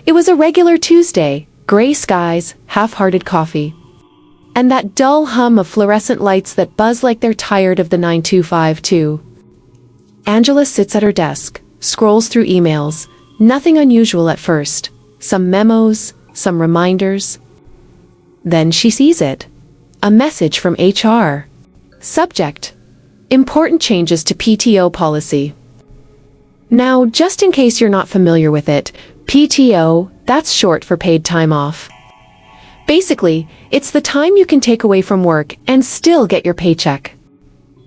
It was a regular Tuesday, gray skies, half-hearted coffee, and that dull hum of fluorescent lights that buzz like they're tired of the 9-to-5 Angela sits at her desk, scrolls through emails, nothing unusual at first, some memos, some reminders. Then she sees it. A message from HR. Subject: important changes to PTO policy. Now, just in case you're not familiar with it, PTO, that's short for paid time off. Basically, it's the time you can take away from work and still get your paycheck.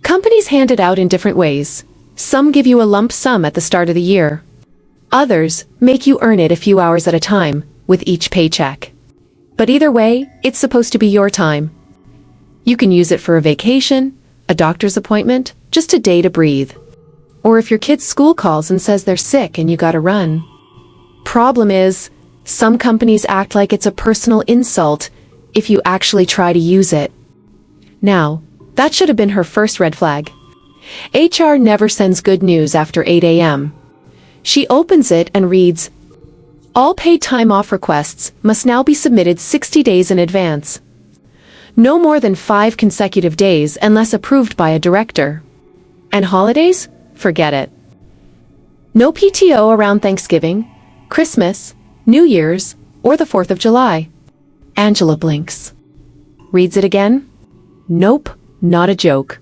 Companies hand it out in different ways. Some give you a lump sum at the start of the year. Others make you earn it a few hours at a time, with each paycheck. But either way, it's supposed to be your time. You can use it for a vacation, a doctor's appointment, just a day to breathe. Or if your kid's school calls and says they're sick and you gotta run. Problem is, some companies act like it's a personal insult if you actually try to use it. Now, that should have been her first red flag. HR never sends good news after 8 a.m. She opens it and reads, "All paid time off requests must now be submitted 60 days in advance. No more than 5 consecutive days unless approved by a director. And holidays? Forget it. No PTO around Thanksgiving, Christmas, New Year's, or the 4th of July." Angela blinks. Reads it again. Nope, not a joke.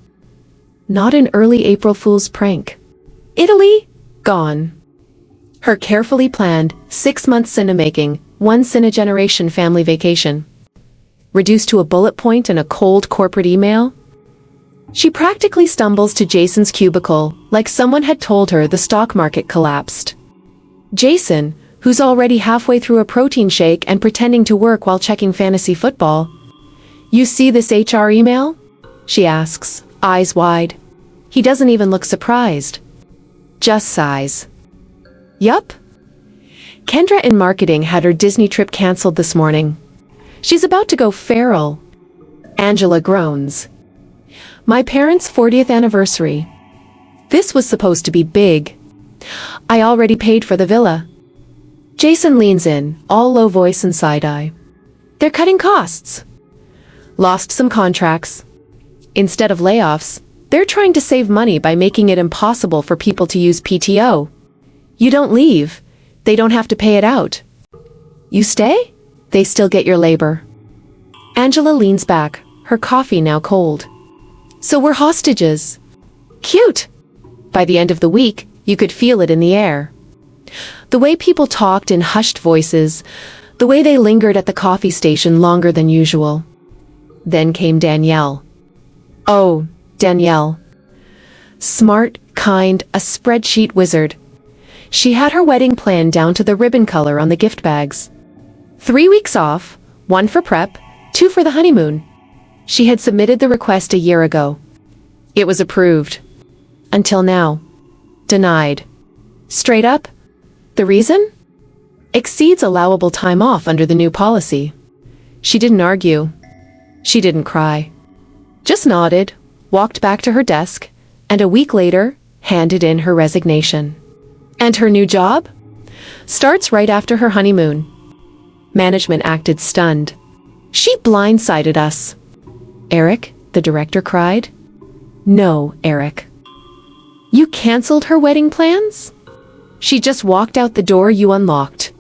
Not an early April Fool's prank. Italy? Gone. Her carefully planned, 6-month cinemaking, once-in-a-generation family vacation. Reduced to a bullet point and a cold corporate email? She practically stumbles to Jason's cubicle, like someone had told her the stock market collapsed. Jason, who's already halfway through a protein shake and pretending to work while checking fantasy football. "You see this HR email?" she asks, eyes wide. He doesn't even look surprised. Just sighs. Yup. Kendra in marketing had her Disney trip canceled this morning. She's about to go feral. Angela groans. "My parents' 40th anniversary. This was supposed to be big. I already paid for the villa." Jason leans in, all low voice and side-eye. "They're cutting costs. Lost some contracts. Instead of layoffs, they're trying to save money by making it impossible for people to use PTO. You don't leave, they don't have to pay it out. You stay, they still get your labor." Angela leans back, her coffee now cold. "So we're hostages. Cute." By the end of the week, you could feel it in the air. The way people talked in hushed voices, the way they lingered at the coffee station longer than usual. Then came Danielle. Oh, Danielle. Smart, kind, a spreadsheet wizard. She had her wedding planned down to the ribbon color on the gift bags. 3 weeks off, 1 for prep, 2 for the honeymoon. She had submitted the request a year ago. It was approved. Until now. Denied. Straight up. The reason? Exceeds allowable time off under the new policy. She didn't argue. She didn't cry. Just nodded, walked back to her desk, and a week later, handed in her resignation. And her new job? Starts right after her honeymoon. Management acted stunned. She blindsided us. "Eric," the director cried. "No, Eric. You canceled her wedding plans? She just walked out the door you unlocked."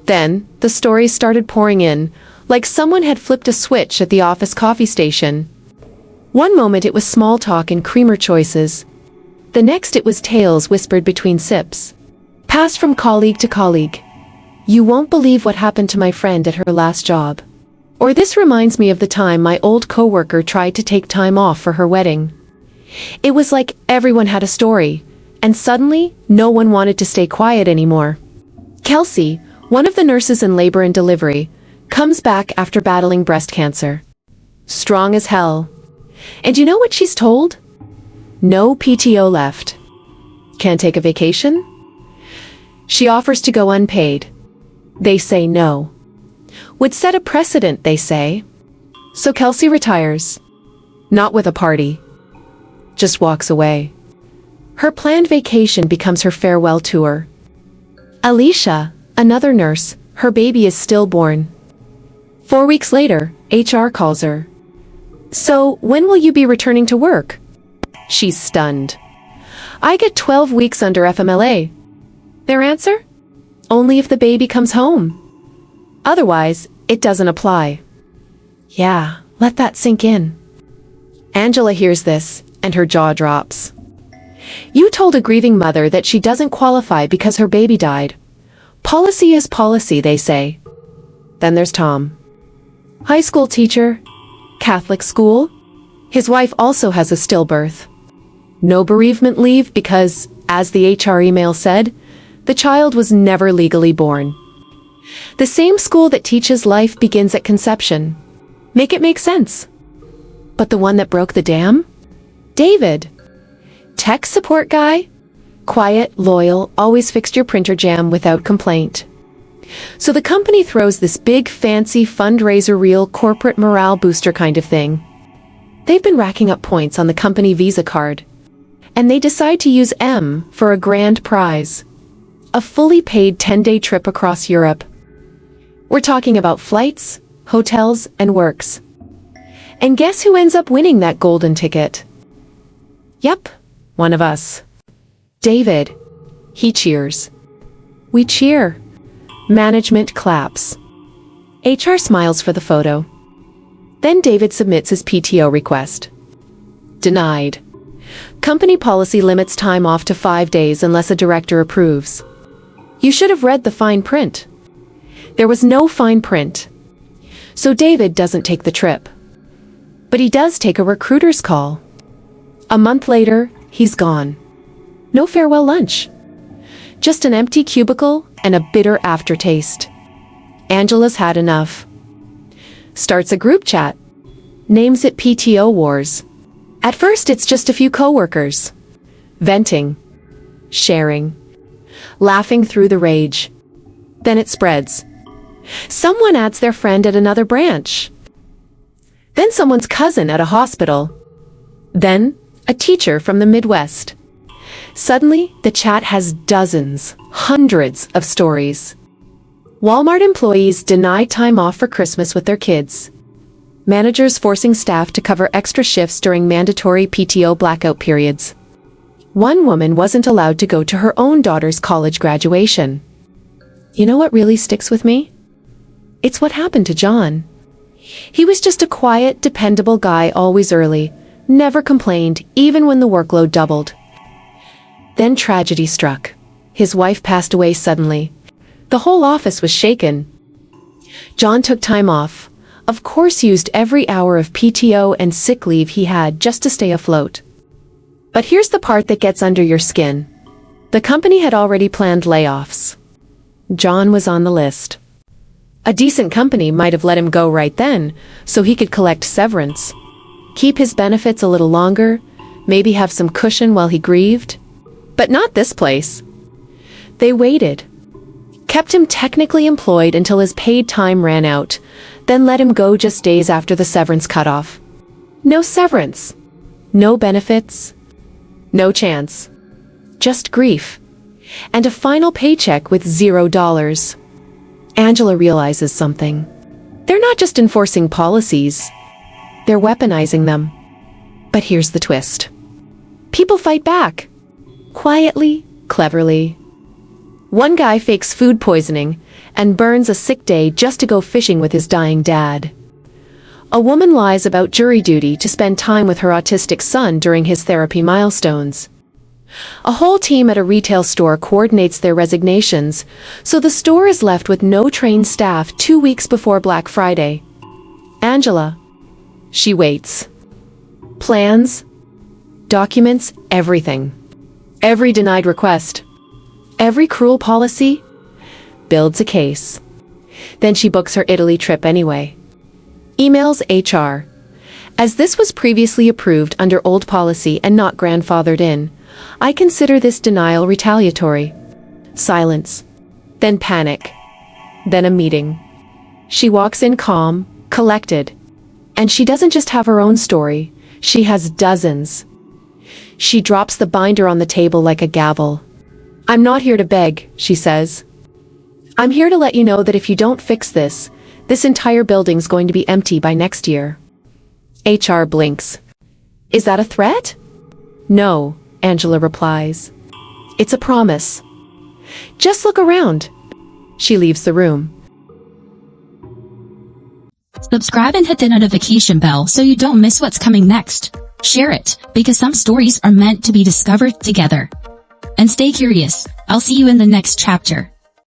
Then, the stories started pouring in, like someone had flipped a switch at the office coffee station. One moment it was small talk and creamer choices. The next it was tales whispered between sips. Passed from colleague to colleague. "You won't believe what happened to my friend at her last job." Or "This reminds me of the time my old coworker tried to take time off for her wedding." It was like everyone had a story, and suddenly, no one wanted to stay quiet anymore. Kelsey, one of the nurses in labor and delivery, comes back after battling breast cancer. Strong as hell. And you know what she's told? No PTO left. Can't take a vacation? She offers to go unpaid. They say no. Would set a precedent, they say. So Kelsey retires. Not with a party. Just walks away. Her planned vacation becomes her farewell tour. Alicia, Another nurse, her baby is stillborn. 4 weeks later, HR calls her. So, when will you be returning to work? She's stunned. I get 12 weeks under FMLA. Their answer? Only if the baby comes home. Otherwise, it doesn't apply. Yeah, let that sink in. Angela hears this, and her jaw drops. You told a grieving mother that she doesn't qualify because her baby died. Policy is policy, they say. Then there's Tom. High school teacher, Catholic school. His wife also has a stillbirth. No bereavement leave because, as the HR email said, the child was never legally born. The same school that teaches life begins at conception. Make it make sense. But the one that broke the dam? David. Tech support guy? Quiet, loyal, always fixed your printer jam without complaint. So the company throws this big, fancy fundraiser reel corporate morale booster kind of thing. They've been racking up points on the company Visa card. And they decide to use M for a grand prize. A fully paid 10-day trip across Europe. We're talking about flights, hotels, and works. And guess who ends up winning that golden ticket? Yep, one of us. David. He cheers. We cheer. Management claps. HR smiles for the photo. Then David submits his PTO request. Denied. Company policy limits time off to 5 days unless a director approves. You should have read the fine print. There was no fine print. So David doesn't take the trip. But he does take a recruiter's call. A month later, he's gone. No farewell lunch. Just an empty cubicle and a bitter aftertaste. Angela's had enough. Starts a group chat. Names it PTO Wars. At first, it's just a few coworkers. Venting. Sharing. Laughing through the rage. Then it spreads. Someone adds their friend at another branch. Then someone's cousin at a hospital. Then, a teacher from the Midwest. Suddenly, the chat has dozens, hundreds of stories. Walmart employees deny time off for Christmas with their kids. Managers forcing staff to cover extra shifts during mandatory PTO blackout periods. One woman wasn't allowed to go to her own daughter's college graduation. You know what really sticks with me? It's what happened to John. He was just a quiet, dependable guy, always early, never complained, even when the workload doubled. Then tragedy struck. His wife passed away suddenly. The whole office was shaken. John took time off, of course used every hour of PTO and sick leave he had just to stay afloat. But here's the part that gets under your skin. The company had already planned layoffs. John was on the list. A decent company might have let him go right then, so he could collect severance. Keep his benefits a little longer, maybe have some cushion while he grieved. But not this place. They waited. Kept him technically employed until his paid time ran out, then let him go just days after the severance cutoff. No severance. No benefits. No chance. Just grief. And a final paycheck with $0. Angela realizes something. They're not just enforcing policies. They're weaponizing them. But here's the twist. People fight back. Quietly, cleverly. One guy fakes food poisoning and burns a sick day just to go fishing with his dying dad. A woman lies about jury duty to spend time with her autistic son during his therapy milestones. A whole team at a retail store coordinates their resignations, so the store is left with no trained staff 2 weeks before Black Friday. Angela. She waits. Plans, documents, everything. Every denied request. Every cruel policy. Builds a case. Then she books her Italy trip anyway. Emails HR. As this was previously approved under old policy and not grandfathered in, I consider this denial retaliatory. Silence. Then panic. Then a meeting. She walks in calm, collected. And she doesn't just have her own story, she has dozens. She drops the binder on the table like a gavel. I'm not here to beg, she says. I'm here to let you know that if you don't fix this, this entire building's going to be empty by next year. HR blinks. Is that a threat? No, Angela replies. It's a promise. Just look around. She leaves the room. Subscribe and hit the notification bell so you don't miss what's coming next. Share it, because some stories are meant to be discovered together. And stay curious. I'll see you in the next chapter.